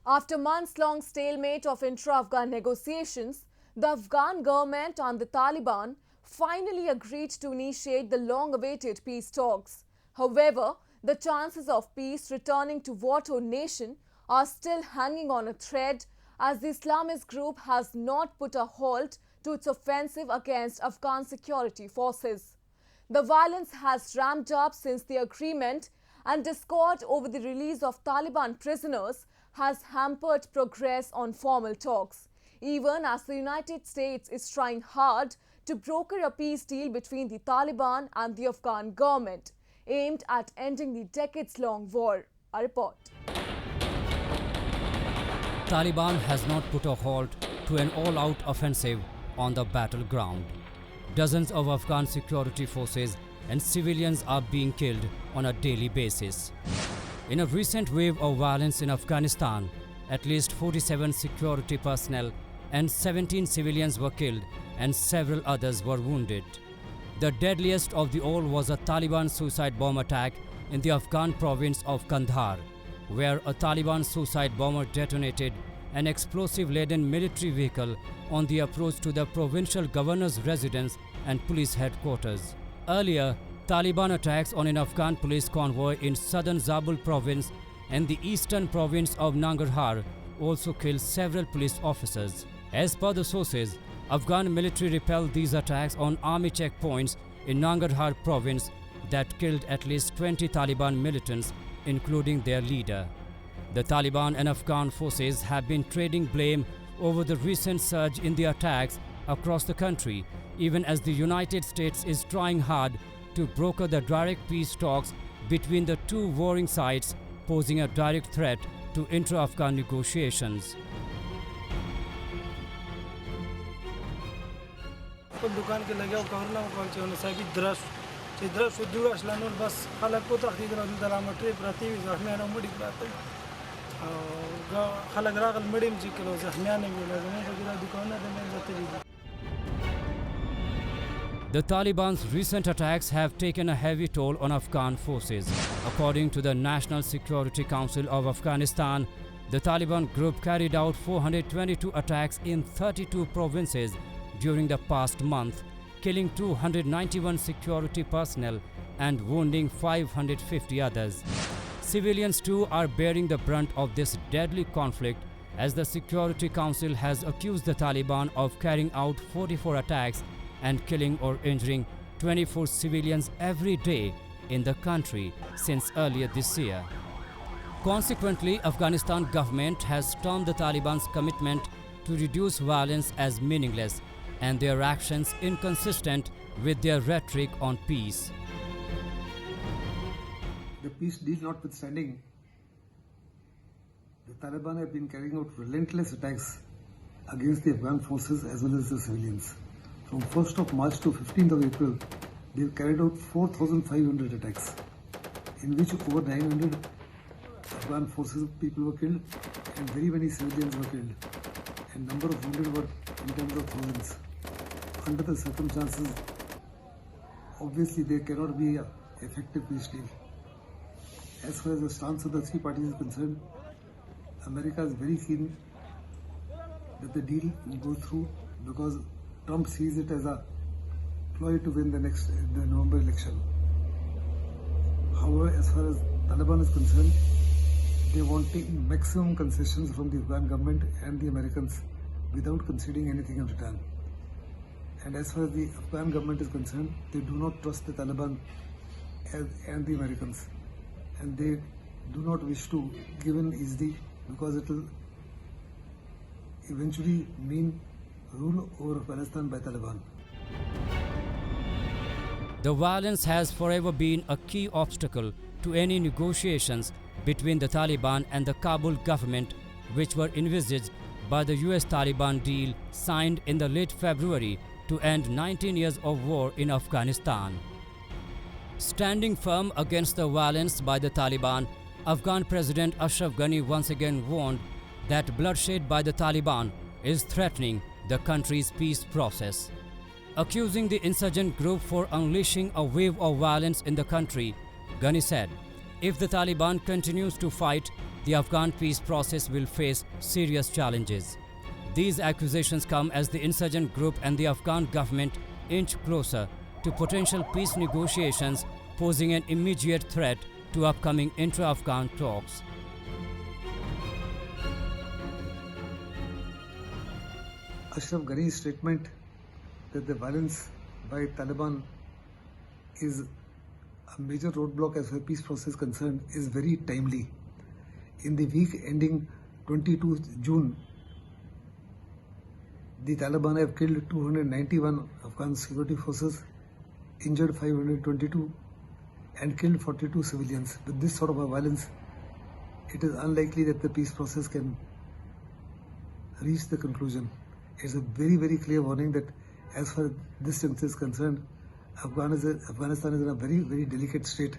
After months-long stalemate of Intra Afghan negotiations, the Afghan government and the Taliban finally agreed to initiate the long-awaited peace talks. However, the chances of peace returning to war-torn nation are still hanging on a thread as the Islamist group has not put a halt to its offensive against Afghan security forces. The violence has ramped up since the agreement, and discord over the release of Taliban prisoners has hampered progress on formal talks, even as the United States is trying hard to broker a peace deal between the Taliban and the Afghan government, aimed at ending the decades-long war. A report. Taliban has not put a halt to an all-out offensive on the battleground. Dozens of Afghan security forces and civilians are being killed on a daily basis. In a recent wave of violence in Afghanistan, at least 47 security personnel and 17 civilians were killed and several others were wounded. The deadliest of the all was a Taliban suicide bomb attack in the Afghan province of Kandahar, where a Taliban suicide bomber detonated an explosive-laden military vehicle on the approach to the provincial governor's residence and police headquarters. Earlier, Taliban attacks on an Afghan police convoy in southern Zabul province and the eastern province of Nangarhar also killed several police officers. As per the sources, Afghan military repelled these attacks on army checkpoints in Nangarhar province that killed at least 20 Taliban militants, including their leader. The Taliban and Afghan forces have been trading blame over the recent surge in the attacks across the country, even as the United States is trying hard to broker the direct peace talks between the two warring sides, posing a direct threat to Intra Afghan negotiations. The Taliban's recent attacks have taken a heavy toll on Afghan forces. According to the National Security Council of Afghanistan, the Taliban group carried out 422 attacks in 32 provinces during the past month, killing 291 security personnel and wounding 550 others. Civilians too are bearing the brunt of this deadly conflict, as the Security Council has accused the Taliban of carrying out 44 attacks and killing or injuring 24 civilians every day in the country since earlier this year. Consequently, Afghanistan government has termed the Taliban's commitment to reduce violence as meaningless and their actions inconsistent with their rhetoric on peace. The peace deal notwithstanding, the Taliban have been carrying out relentless attacks against the Afghan forces as well as the civilians. From 1st of March to 15th of April, they have carried out 4,500 attacks, in which over 900 Afghan forces people were killed and very many civilians were killed, and number of wounded were in terms of thousands. Under the circumstances, obviously there cannot be an effective peace deal. As far as the stance of the three parties is concerned, America is very keen that the deal will go through because Trump sees it as a ploy to win the November election. However, as far as Taliban is concerned, they want to take maximum concessions from the Afghan government and the Americans without conceding anything in return. And as far as the Afghan government is concerned, they do not trust the Taliban and the Americans. And they do not wish to give in easily because it will eventually mean rule over Afghanistan by Taliban. The violence has forever been a key obstacle to any negotiations between the Taliban and the Kabul government, which were envisaged by the US Taliban deal signed in the late February to end 19 years of war in Afghanistan. Standing firm against the violence by the Taliban, Afghan President Ashraf Ghani once again warned that bloodshed by the Taliban is threatening the country's peace process. Accusing the insurgent group for unleashing a wave of violence in the country, Ghani said, if the Taliban continues to fight, the Afghan peace process will face serious challenges. These accusations come as the insurgent group and the Afghan government inch closer to potential peace negotiations, posing an immediate threat to upcoming intra-Afghan talks. Ashraf Ghani's statement that the violence by Taliban is a major roadblock as far as peace process is concerned is very timely. In the week ending 22 June, the Taliban have killed 291 Afghan security forces, injured 522 and killed 42 civilians. With this sort of a violence, it is unlikely that the peace process can reach the conclusion. It's a very, very clear warning that as far as this juncture is concerned, Afghanistan is in a very, very delicate state.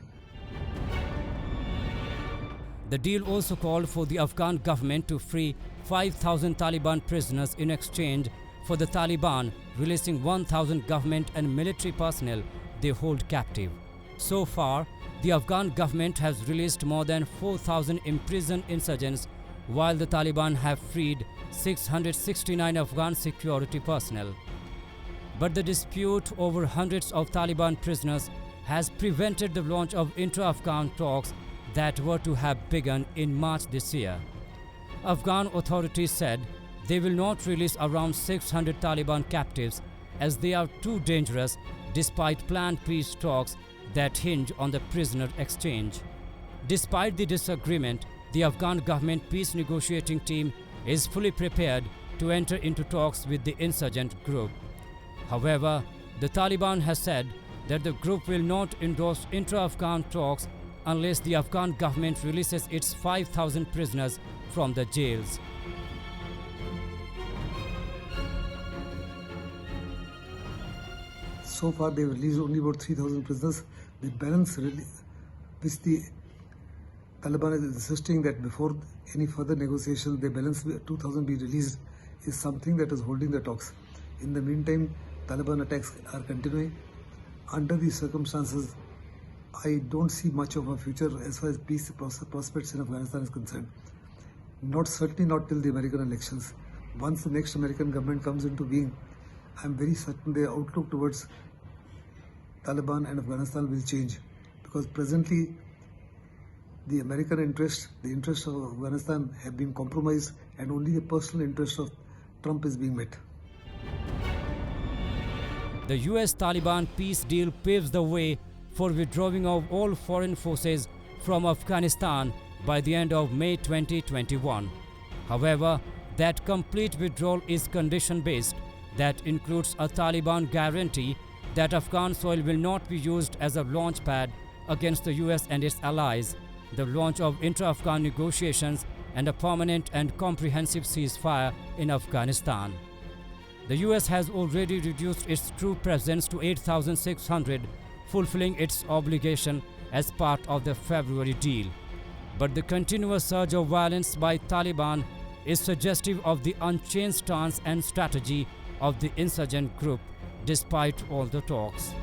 The deal also called for the Afghan government to free 5,000 Taliban prisoners in exchange for the Taliban releasing 1,000 government and military personnel they hold captive. So far, the Afghan government has released more than 4,000 imprisoned insurgents, while the Taliban have freed 669 Afghan security personnel. But the dispute over hundreds of Taliban prisoners has prevented the launch of intra-Afghan talks that were to have begun in March this year. Afghan authorities said they will not release around 600 Taliban captives as they are too dangerous, despite planned peace talks that hinge on the prisoner exchange. Despite the disagreement, the Afghan government peace negotiating team is fully prepared to enter into talks with the insurgent group. However, the Taliban has said that the group will not endorse intra-Afghan talks unless the Afghan government releases its 5,000 prisoners from the jails. So far, they have released only about 3,000 prisoners. The balance, which the Taliban is insisting that before any further negotiation, the balance 2,000 be released, is something that is holding the talks. In the meantime, Taliban attacks are continuing. Under these circumstances, I don't see much of a future as far as peace prospects in Afghanistan is concerned. Certainly not till the American elections. Once the next American government comes into being, I'm very certain the outlook towards Taliban and Afghanistan will change, because presently the American interest, the interests of Afghanistan have been compromised, and only the personal interest of Trump is being met. The US-Taliban peace deal paves the way for withdrawing of all foreign forces from Afghanistan by the end of May 2021. However, that complete withdrawal is condition-based. That includes a Taliban guarantee that Afghan soil will not be used as a launch pad against the US and its allies, the launch of intra-Afghan negotiations, and a permanent and comprehensive ceasefire in Afghanistan. The US has already reduced its troop presence to 8,600, fulfilling its obligation as part of the February deal. But the continuous surge of violence by Taliban is suggestive of the unchanged stance and strategy of the insurgent group despite all the talks.